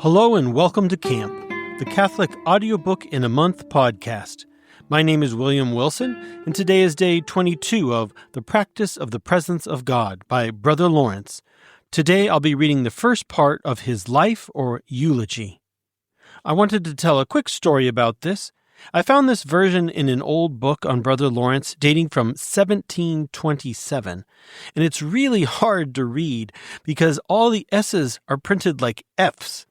Hello and welcome to Camp, the Catholic Audiobook in a Month podcast. My name is William Wilson, and today is day 22 of The Practice of the Presence of God by Brother Lawrence. Today I'll be reading the first part of his life or eulogy. I wanted to tell a quick story about this. I found this version in an old book on Brother Lawrence dating from 1727, and it's really hard to read because all the S's are printed like F's.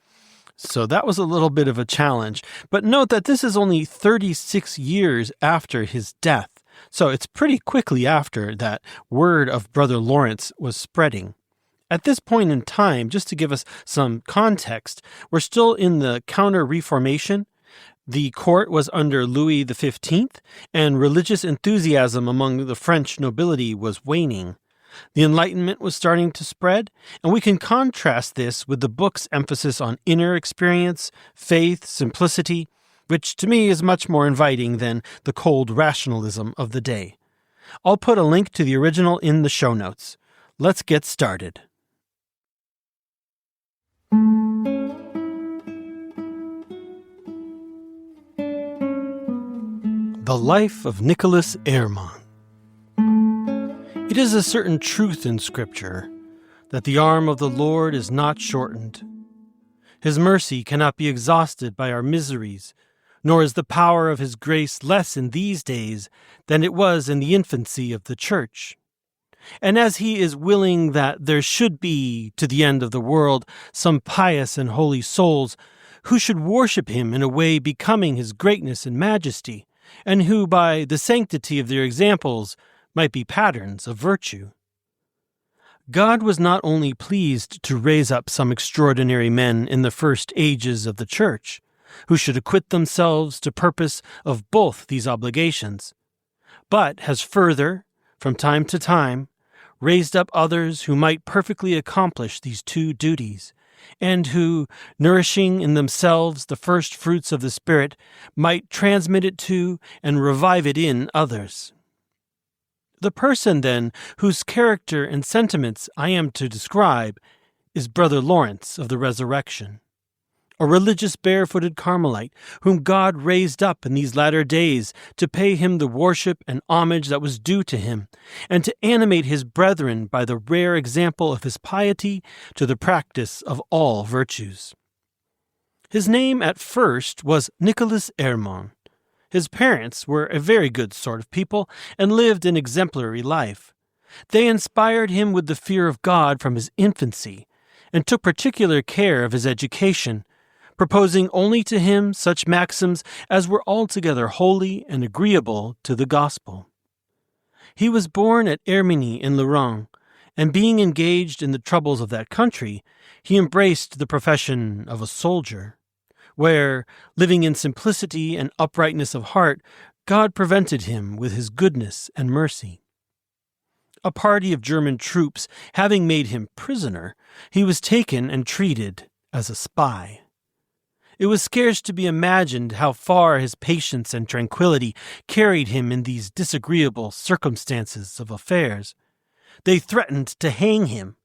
So that was a little bit of a challenge. But note that this is only 36 years after his death. So it's pretty quickly after that word of Brother Lawrence was spreading. At this point in time, just to give us some context, we're still in the Counter-Reformation. The court was under Louis XV, and religious enthusiasm among the French nobility was waning. The Enlightenment was starting to spread, and we can contrast this with the book's emphasis on inner experience, faith, simplicity, which to me is much more inviting than the cold rationalism of the day. I'll put a link to the original in the show notes. Let's get started. The Life of Nicholas Hermann. It is a certain truth in Scripture that the arm of the Lord is not shortened. His mercy cannot be exhausted by our miseries, nor is the power of his grace less in these days than it was in the infancy of the Church. And as he is willing that there should be, to the end of the world, some pious and holy souls who should worship him in a way becoming his greatness and majesty, and who, by the sanctity of their examples, might be patterns of virtue. God was not only pleased to raise up some extraordinary men in the first ages of the Church, who should acquit themselves to purpose of both these obligations, but has further, from time to time, raised up others who might perfectly accomplish these two duties, and who, nourishing in themselves the first fruits of the Spirit, might transmit it to and revive it in others. The person, then, whose character and sentiments I am to describe is Brother Lawrence of the Resurrection, a religious barefooted Carmelite whom God raised up in these latter days to pay him the worship and homage that was due to him, and to animate his brethren by the rare example of his piety to the practice of all virtues. His name at first was Nicholas Hermann. His parents were a very good sort of people and lived an exemplary life. They inspired him with the fear of God from his infancy and took particular care of his education, proposing only to him such maxims as were altogether holy and agreeable to the gospel. He was born at Hermigny in Lorraine, and being engaged in the troubles of that country, he embraced the profession of a soldier, where, living in simplicity and uprightness of heart, God prevented him with his goodness and mercy. A party of German troops having made him prisoner, he was taken and treated as a spy. It was scarce to be imagined how far his patience and tranquility carried him in these disagreeable circumstances of affairs. They threatened to hang him,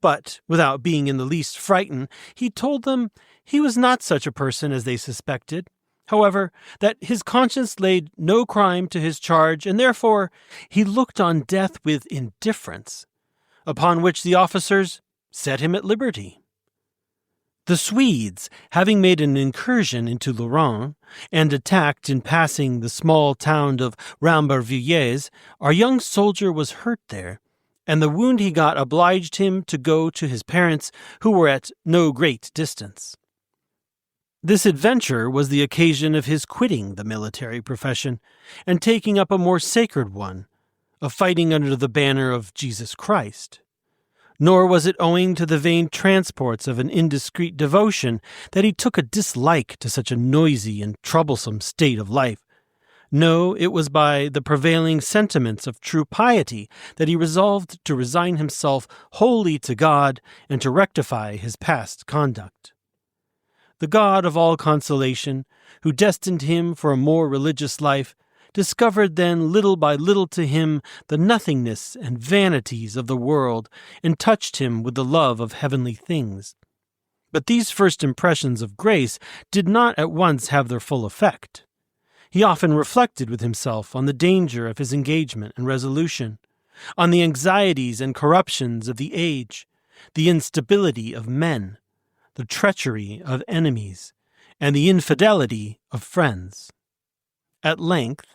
but, without being in the least frightened, he told them he was not such a person as they suspected, however, that his conscience laid no crime to his charge, and therefore he looked on death with indifference, upon which the officers set him at liberty. The Swedes, having made an incursion into Lorraine, and attacked in passing the small town of Rambervillers, our young soldier was hurt there, and the wound he got obliged him to go to his parents, who were at no great distance. This adventure was the occasion of his quitting the military profession, and taking up a more sacred one, of fighting under the banner of Jesus Christ. Nor was it owing to the vain transports of an indiscreet devotion that he took a dislike to such a noisy and troublesome state of life. No, it was by the prevailing sentiments of true piety that he resolved to resign himself wholly to God and to rectify his past conduct. The God of all consolation, who destined him for a more religious life, discovered then little by little to him the nothingness and vanities of the world, and touched him with the love of heavenly things. But these first impressions of grace did not at once have their full effect. He often reflected with himself on the danger of his engagement and resolution, on the anxieties and corruptions of the age, the instability of men, the treachery of enemies, and the infidelity of friends. At length,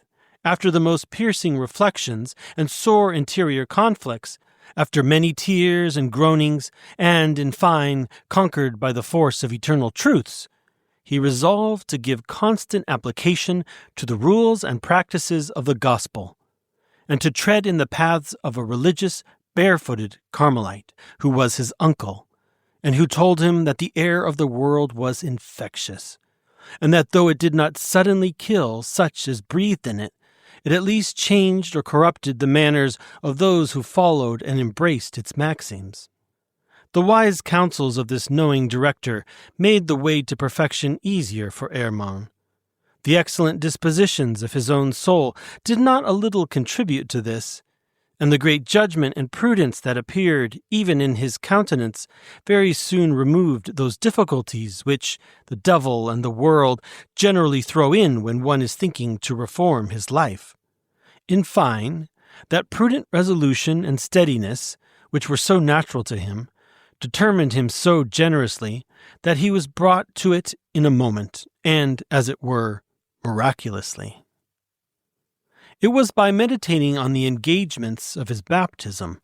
after the most piercing reflections and sore interior conflicts, after many tears and groanings, and, in fine, conquered by the force of eternal truths, he resolved to give constant application to the rules and practices of the gospel, and to tread in the paths of a religious, barefooted Carmelite, who was his uncle, and who told him that the air of the world was infectious, and that though it did not suddenly kill such as breathed in it, it at least changed or corrupted the manners of those who followed and embraced its maxims. The wise counsels of this knowing director made the way to perfection easier for Hermann. The excellent dispositions of his own soul did not a little contribute to this, and the great judgment and prudence that appeared even in his countenance very soon removed those difficulties which the devil and the world generally throw in when one is thinking to reform his life. In fine, that prudent resolution and steadiness, which were so natural to him, determined him so generously that he was brought to it in a moment, and, as it were, miraculously. It was by meditating on the engagements of his baptism,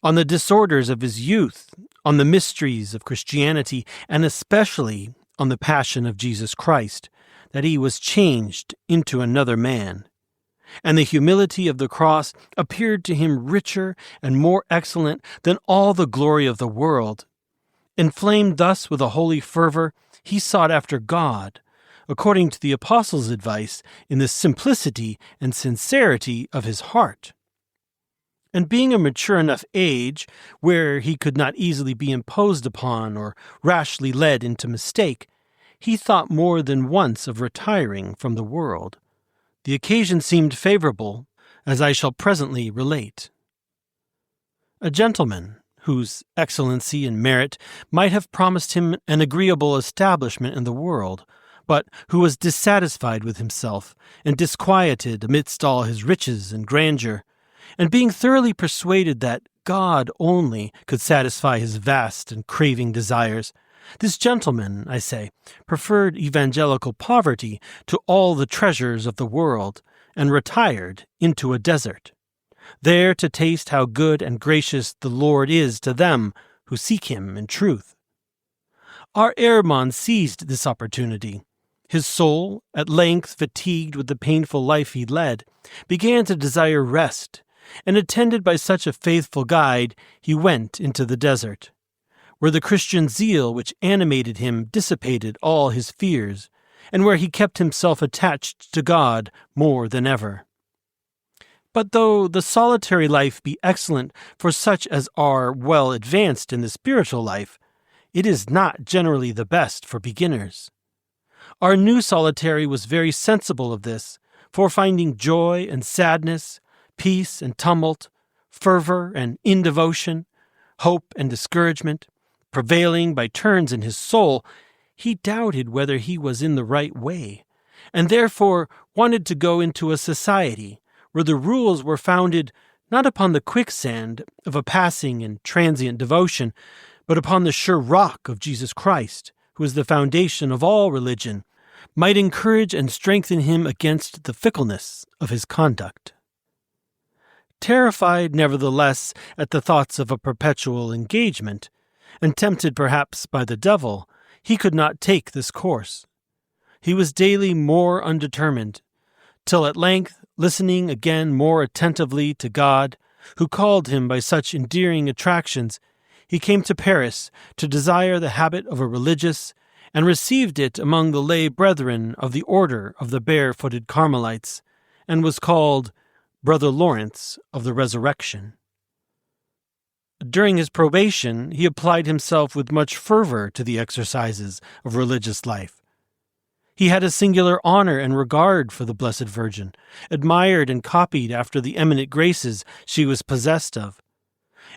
on the disorders of his youth, on the mysteries of Christianity, and especially on the passion of Jesus Christ, that he was changed into another man. And the humility of the cross appeared to him richer and more excellent than all the glory of the world. Inflamed thus with a holy fervor, he sought after God, according to the apostles' advice, in the simplicity and sincerity of his heart. And being a mature enough age, where he could not easily be imposed upon or rashly led into mistake, he thought more than once of retiring from the world. The occasion seemed favorable, as I shall presently relate. A gentleman, whose excellency and merit might have promised him an agreeable establishment in the world, but who was dissatisfied with himself and disquieted amidst all his riches and grandeur, and being thoroughly persuaded that God only could satisfy his vast and craving desires, this gentleman, I say, preferred evangelical poverty to all the treasures of the world, and retired into a desert, there to taste how good and gracious the Lord is to them who seek him in truth. Our Hermann seized this opportunity. His soul, at length fatigued with the painful life he led, began to desire rest, and attended by such a faithful guide, he went into the desert, where the Christian zeal which animated him dissipated all his fears, and where he kept himself attached to God more than ever. But though the solitary life be excellent for such as are well advanced in the spiritual life, it is not generally the best for beginners. Our new solitary was very sensible of this, for finding joy and sadness, peace and tumult, fervor and indevotion, hope and discouragement, prevailing by turns in his soul, he doubted whether he was in the right way, and therefore wanted to go into a society where the rules were founded not upon the quicksand of a passing and transient devotion, but upon the sure rock of Jesus Christ, who is the foundation of all religion, might encourage and strengthen him against the fickleness of his conduct. Terrified, nevertheless, at the thoughts of a perpetual engagement, and tempted perhaps by the devil, he could not take this course. He was daily more undetermined, till at length, listening again more attentively to God, who called him by such endearing attractions, he came to Paris to desire the habit of a religious, and received it among the lay brethren of the order of the barefooted Carmelites, and was called Brother Lawrence of the Resurrection. During his probation, he applied himself with much fervor to the exercises of religious life. He had a singular honor and regard for the Blessed Virgin, admired and copied after the eminent graces she was possessed of,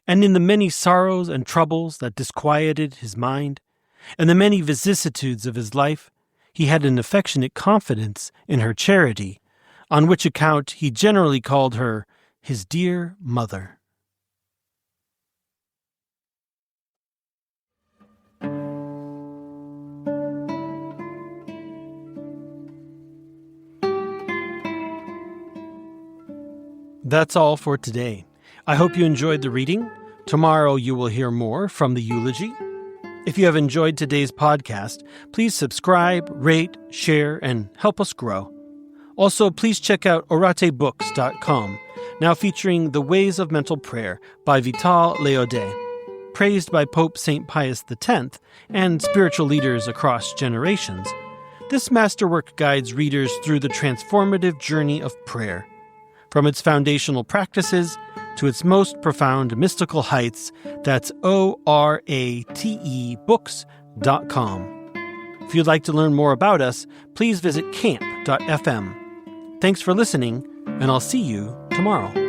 and in the many sorrows and troubles that disquieted his mind, In the many vicissitudes of his life, he had an affectionate confidence in her charity, on which account he generally called her his dear mother. That's all for today. I hope you enjoyed the reading. Tomorrow you will hear more from the eulogy. If you have enjoyed today's podcast, please subscribe, rate, share, and help us grow. Also, please check out oratebooks.com, now featuring The Ways of Mental Prayer by Vital Laodé, praised by Pope St. Pius X and spiritual leaders across generations. This masterwork guides readers through the transformative journey of prayer, from its foundational practices to its most profound mystical heights. That's oratebooks.com. If you'd like to learn more about us, please visit camp.fm. Thanks for listening, and I'll see you tomorrow.